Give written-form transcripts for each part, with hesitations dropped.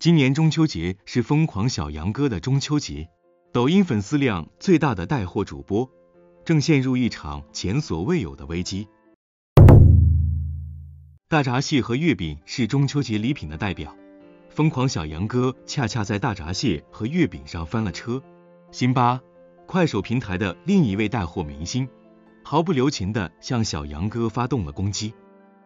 今年中秋节是疯狂小杨哥的中秋节，抖音粉丝量最大的带货主播正陷入一场前所未有的危机。大闸蟹和月饼是中秋节礼品的代表，疯狂小杨哥恰恰在大闸蟹和月饼上翻了车。辛巴，快手平台的另一位带货明星，毫不留情地向小杨哥发动了攻击。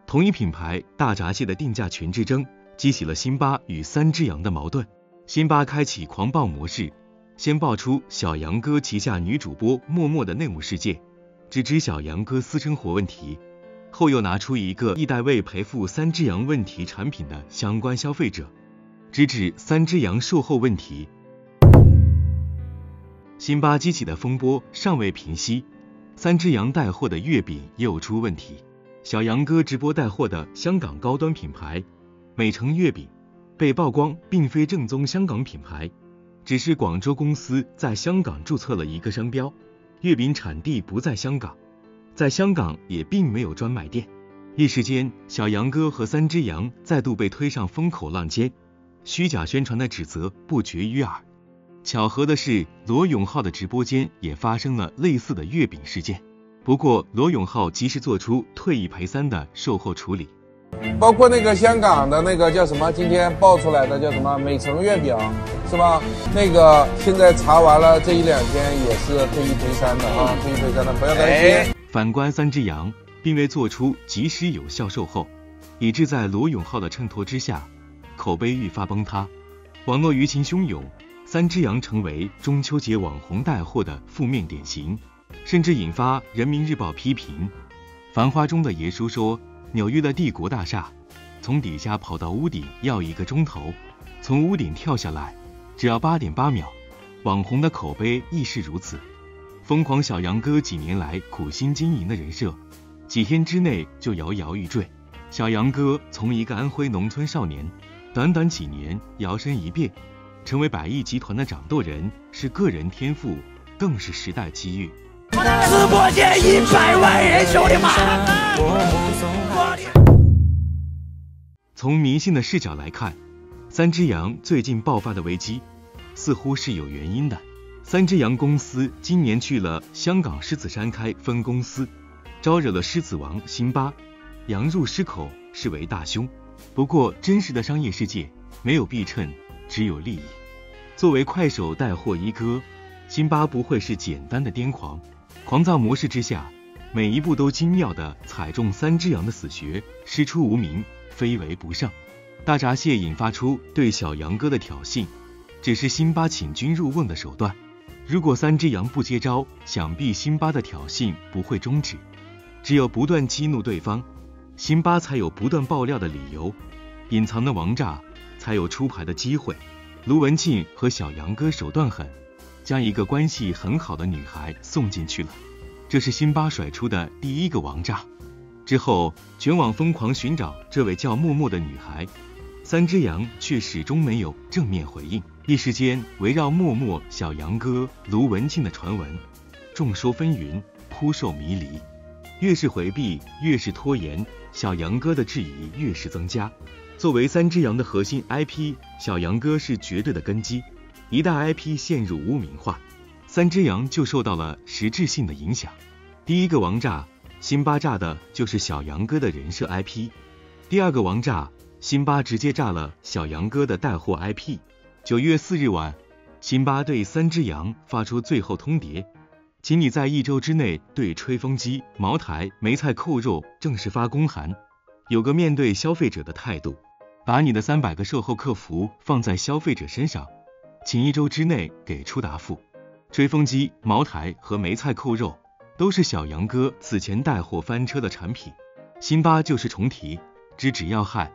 同一品牌大闸蟹的定价权之争激起了辛巴与三只羊的矛盾。辛巴开启狂暴模式，先爆出小杨哥旗下女主播默默的内幕事件，直指小杨哥私生活问题，后又拿出一个意代为赔付三只羊问题产品的相关消费者，直指三只羊售后问题。辛巴激起的风波尚未平息，三只羊带货的月饼又出问题。小杨哥直播带货的香港高端品牌美城月饼被曝光并非正宗香港品牌，只是广州公司在香港注册了一个商标，月饼产地不在香港，在香港也并没有专卖店。一时间，小杨哥和三只羊再度被推上风口浪尖，虚假宣传的指责不绝于耳。巧合的是，罗永浩的直播间也发生了类似的月饼事件，不过罗永浩及时做出退一赔三的售后处理。包括那个香港的那个叫什么，今天爆出来的叫什么美城月饼是吧？那个现在查完了，这一两天也是退一赔三的啊，退一赔三的，不要担心。反观三只羊，并未做出及时有效售后，以致在罗永浩的衬托之下，口碑愈发崩塌，网络舆情汹涌，三只羊成为中秋节网红带货的负面典型，甚至引发人民日报批评。繁花中的爷叔说，纽约的帝国大厦从底下跑到屋顶要1个钟头，从屋顶跳下来只要8.8秒，网红的口碑亦是如此。疯狂小杨哥几年来苦心经营的人设，几天之内就摇摇欲坠。小杨哥从一个安徽农村少年，短短几年摇身一变成为百亿集团的掌舵人，是个人天赋，更是时代机遇。直播间100万人，兄弟们！从迷信的视角来看，三只羊最近爆发的危机似乎是有原因的。三只羊公司今年去了香港狮子山开分公司，招惹了狮子王辛巴，羊入狮口是为大凶。不过真实的商业世界没有避衬，只有利益。作为快手带货一哥，辛巴不会是简单的癫狂，狂躁模式之下，每一步都精妙地踩中三只羊的死穴，师出无名，非为不胜。大闸蟹引发出对小杨哥的挑衅，只是辛巴请君入瓮的手段。如果三只羊不接招，想必辛巴的挑衅不会终止。只有不断激怒对方，辛巴才有不断爆料的理由，隐藏的王炸才有出牌的机会。卢文静和小杨哥手段狠，将一个关系很好的女孩送进去了，这是辛巴甩出的第一个王炸。之后全网疯狂寻找这位叫默默的女孩，三只羊却始终没有正面回应。一时间围绕默默、小杨哥、卢文静的传闻众说纷纭，扑朔迷离。越是回避，越是拖延，小杨哥的质疑越是增加。作为三只羊的核心 IP， 小杨哥是绝对的根基，一旦 IP 陷入污名化，三只羊就受到了实质性的影响。第一个王炸，辛巴炸的就是小杨哥的人设 IP。第二个王炸，辛巴直接炸了小杨哥的带货 IP。9月4日晚，辛巴对三只羊发出最后通牒，请你在1周之内对吹风机、茅台、梅菜扣肉正式发公函，有个面对消费者的态度，把你的300个售后客服放在消费者身上，请1周之内给出答复。吹风机、茅台和梅菜扣肉都是小杨哥此前带货翻车的产品，辛巴就是重提，直指要害。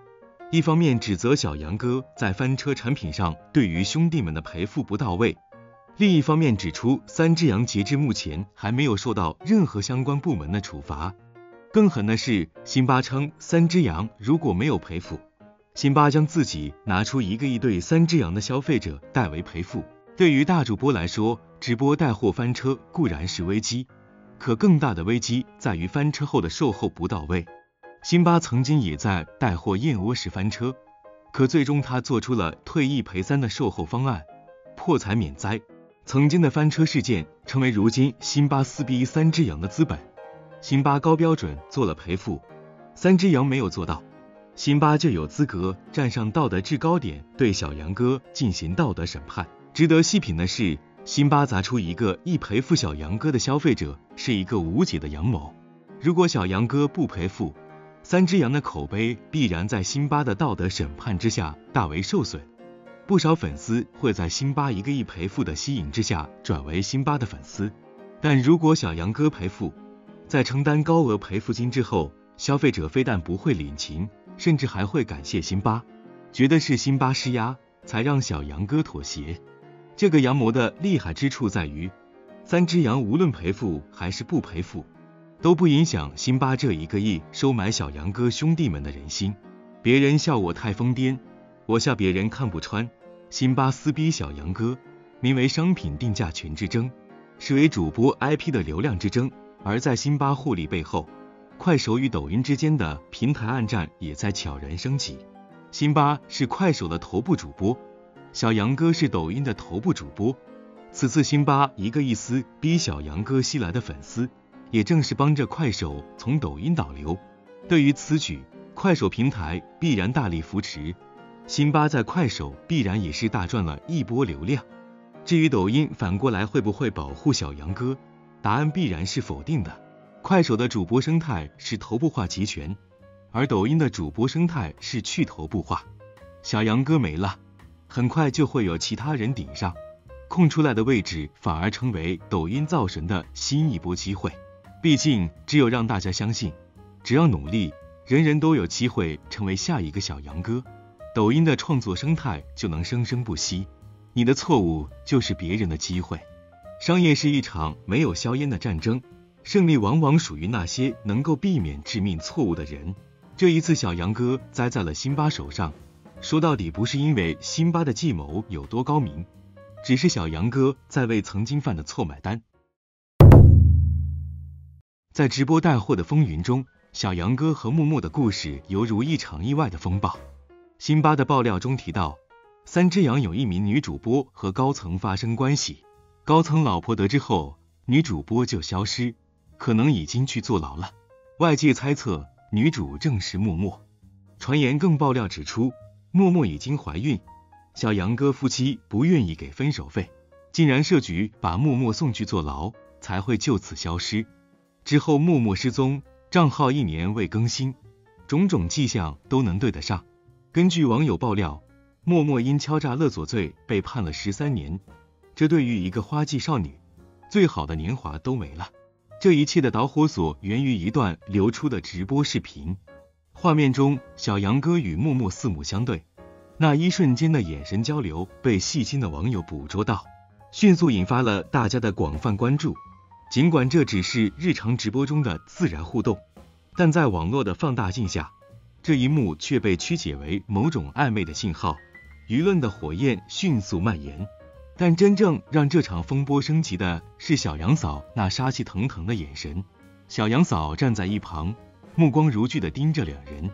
一方面指责小杨哥在翻车产品上对于兄弟们的赔付不到位，另一方面指出三只羊截至目前还没有受到任何相关部门的处罚。更狠的是，辛巴称三只羊如果没有赔付，辛巴将自己拿出1个亿对三只羊的消费者代为赔付。对于大主播来说，直播带货翻车固然是危机，可更大的危机在于翻车后的售后不到位。辛巴曾经也在带货燕窝时翻车，可最终他做出了退一赔三的售后方案，破财免灾。曾经的翻车事件成为如今辛巴撕逼三只羊的资本。辛巴高标准做了赔付，三只羊没有做到，辛巴就有资格站上道德制高点，对小杨哥进行道德审判。值得细品的是，辛巴砸出一个一赔付小杨哥的消费者是一个无解的阳谋。如果小杨哥不赔付，三只羊的口碑必然在辛巴的道德审判之下大为受损。不少粉丝会在辛巴一个一赔付的吸引之下转为辛巴的粉丝，但如果小杨哥赔付，在承担高额赔付金之后，消费者非但不会领情，甚至还会感谢辛巴，觉得是辛巴施压才让小杨哥妥协。这个阳谋的厉害之处在于，三只羊无论赔付还是不赔付，都不影响辛巴这一个亿收买小杨哥兄弟们的人心。别人笑我太疯癫，我笑别人看不穿。辛巴撕逼小杨哥，名为商品定价权之争，实为主播 IP 的流量之争。而在辛巴获利背后，快手与抖音之间的平台暗战也在悄然升级。辛巴是快手的头部主播，小杨哥是抖音的头部主播。此次辛巴一个意思逼小杨哥吸来的粉丝，也正是帮着快手从抖音导流。对于此举，快手平台必然大力扶持，辛巴在快手必然也是大赚了一波流量。至于抖音反过来会不会保护小杨哥，答案必然是否定的。快手的主播生态是头部化集权，而抖音的主播生态是去头部化。小杨哥没了，很快就会有其他人顶上，空出来的位置反而成为抖音造神的新一波机会。毕竟只有让大家相信，只要努力，人人都有机会成为下一个小杨哥，抖音的创作生态就能生生不息。你的错误就是别人的机会。商业是一场没有硝烟的战争，胜利往往属于那些能够避免致命错误的人。这一次小杨哥栽在了辛巴手上，说到底不是因为辛巴的计谋有多高明，只是小杨哥在为曾经犯的错买单。在直播带货的风云中，小杨哥和木木的故事犹如一场意外的风暴。辛巴的爆料中提到，三只羊有一名女主播和高层发生关系，高层老婆得知后，女主播就消失，可能已经去坐牢了。外界猜测女主正是木木。传言更爆料指出，木木已经怀孕，小杨哥夫妻不愿意给分手费，竟然设局把木木送去坐牢，才会就此消失。之后木木失踪，账号1年未更新，种种迹象都能对得上。根据网友爆料，默默因敲诈勒索罪被判了13年，这对于一个花季少女，最好的年华都没了。这一切的导火索源于一段流出的直播视频，画面中小杨哥与木木四目相对，那一瞬间的眼神交流被细心的网友捕捉到，迅速引发了大家的广泛关注。尽管这只是日常直播中的自然互动，但在网络的放大镜下，这一幕却被曲解为某种暧昧的信号，舆论的火焰迅速蔓延。但真正让这场风波升级的是小杨嫂那杀气腾腾的眼神。小杨嫂站在一旁，目光如炬地盯着两人，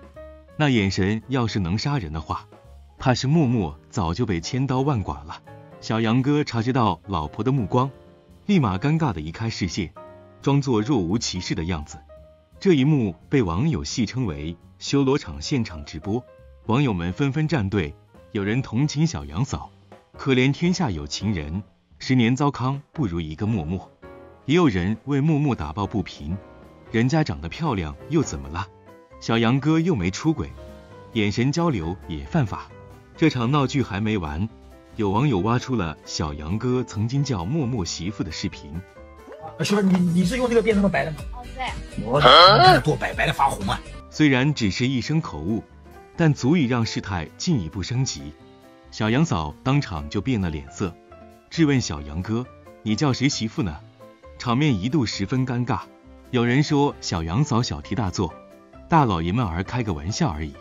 那眼神要是能杀人的话，怕是默默早就被千刀万剐了。小杨哥察觉到老婆的目光，立马尴尬地移开视线，装作若无其事的样子。这一幕被网友戏称为修罗场现场直播，网友们纷纷站队，有人同情小杨嫂，可怜天下有情人，10年糟糠不如一个默默。也有人为默默打抱不平，人家长得漂亮又怎么了？小杨哥又没出轨，眼神交流也犯法。这场闹剧还没完，有网友挖出了小杨哥曾经叫默默媳妇的视频。媳妇，你是用这个变成了白的吗？哦，对。我看多白，白的发红啊！虽然只是一声口误，但足以让事态进一步升级。小杨嫂当场就变了脸色，质问小杨哥：“你叫谁媳妇呢？”场面一度十分尴尬。有人说小杨嫂小题大做，大老爷们儿开个玩笑而已。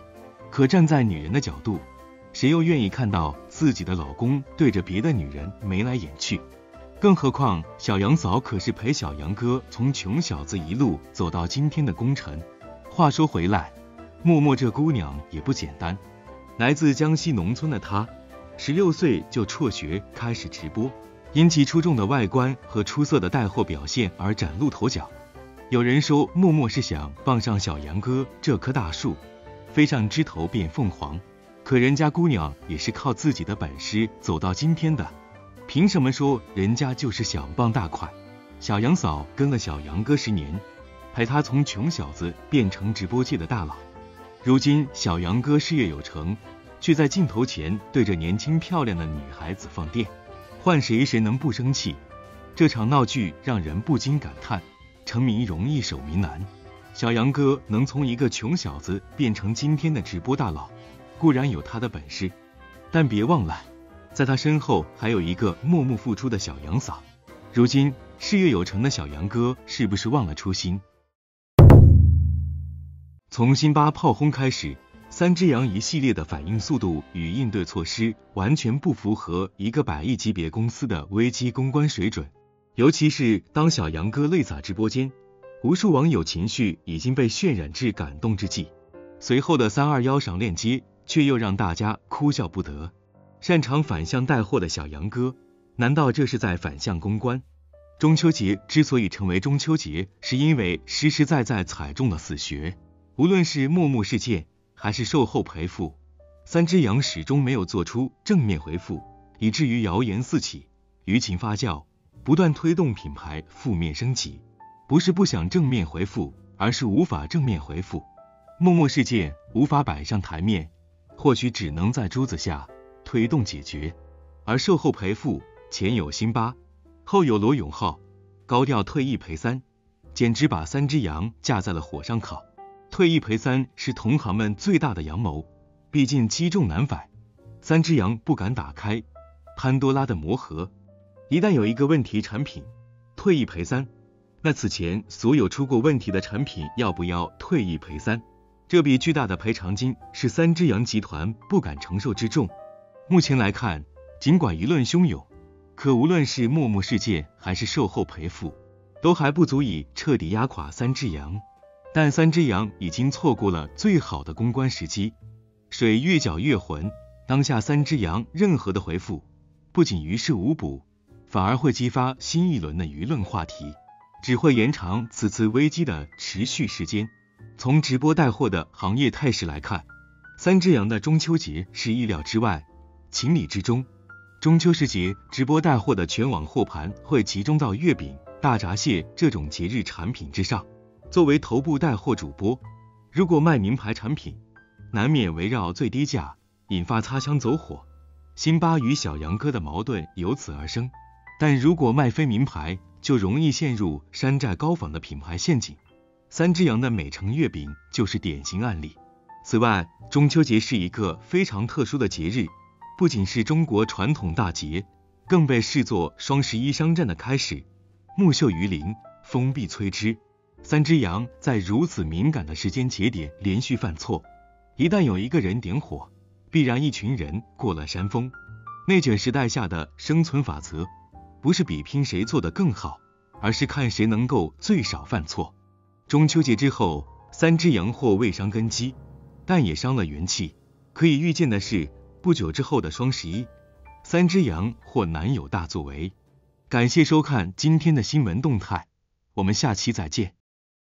可站在女人的角度，谁又愿意看到自己的老公对着别的女人眉来眼去？更何况小杨嫂可是陪小杨哥从穷小子一路走到今天的功臣。话说回来，默默这姑娘也不简单，来自江西农村的他，16岁就辍学开始直播，因其出众的外观和出色的带货表现而崭露头角。有人说默默是想傍上小杨哥这棵大树，飞上枝头变凤凰，可人家姑娘也是靠自己的本事走到今天的，凭什么说人家就是想傍大款？小杨嫂跟了小杨哥10年，陪他从穷小子变成直播界的大佬。如今小杨哥事业有成，却在镜头前对着年轻漂亮的女孩子放电，换谁能不生气？这场闹剧让人不禁感叹，成名容易守民难。小杨哥能从一个穷小子变成今天的直播大佬，固然有他的本事，但别忘了，在他身后还有一个默默付出的小杨嫂。如今事业有成的小杨哥是不是忘了初心？从辛巴炮轰开始，三只羊一系列的反应速度与应对措施完全不符合一个100亿级别公司的危机公关水准。尤其是当小杨哥泪洒直播间，无数网友情绪已经被渲染至感动之际，随后的321赏链接却又让大家哭笑不得。擅长反向带货的小杨哥，难道这是在反向公关？中秋节之所以成为中秋节，是因为实实在在踩中了死穴。无论是陌陌事件还是售后赔付，三只羊始终没有做出正面回复，以至于谣言四起，舆情发酵，不断推动品牌负面升级。不是不想正面回复，而是无法正面回复。陌陌事件无法摆上台面，或许只能在珠子下推动解决。而售后赔付前有辛巴，后有罗永浩，高调退一赔三，简直把三只羊架在了火上烤。退一赔三是同行们最大的阳谋，毕竟积重难返，三只羊不敢打开潘多拉的魔盒。一旦有一个问题产品退一赔三，那此前所有出过问题的产品要不要退一赔三？这笔巨大的赔偿金是三只羊集团不敢承受之重。目前来看，尽管舆论汹涌，可无论是陌陌事件还是售后赔付，都还不足以彻底压垮三只羊。但三只羊已经错过了最好的公关时机，水越搅越浑，当下三只羊任何的回复不仅于事无补，反而会激发新一轮的舆论话题，只会延长此次危机的持续时间。从直播带货的行业态势来看，三只羊的中秋节是意料之外，情理之中。中秋时节直播带货的全网货盘会集中到月饼、大闸蟹这种节日产品之上。作为头部带货主播，如果卖名牌产品，难免围绕最低价，引发擦枪走火，辛巴与小杨哥的矛盾由此而生。但如果卖非名牌，就容易陷入山寨高仿的品牌陷阱。三只羊的美城月饼就是典型案例。此外，中秋节是一个非常特殊的节日，不仅是中国传统大节，更被视作双11商战的开始。木秀于林，风必摧之。三只羊在如此敏感的时间节点连续犯错，一旦有一个人点火，必然一群人过了山峰。内卷时代下的生存法则，不是比拼谁做得更好，而是看谁能够最少犯错。中秋节之后，三只羊或未伤根基，但也伤了元气。可以预见的是，不久之后的双11，三只羊或难有大作为。感谢收看今天的新闻动态，我们下期再见。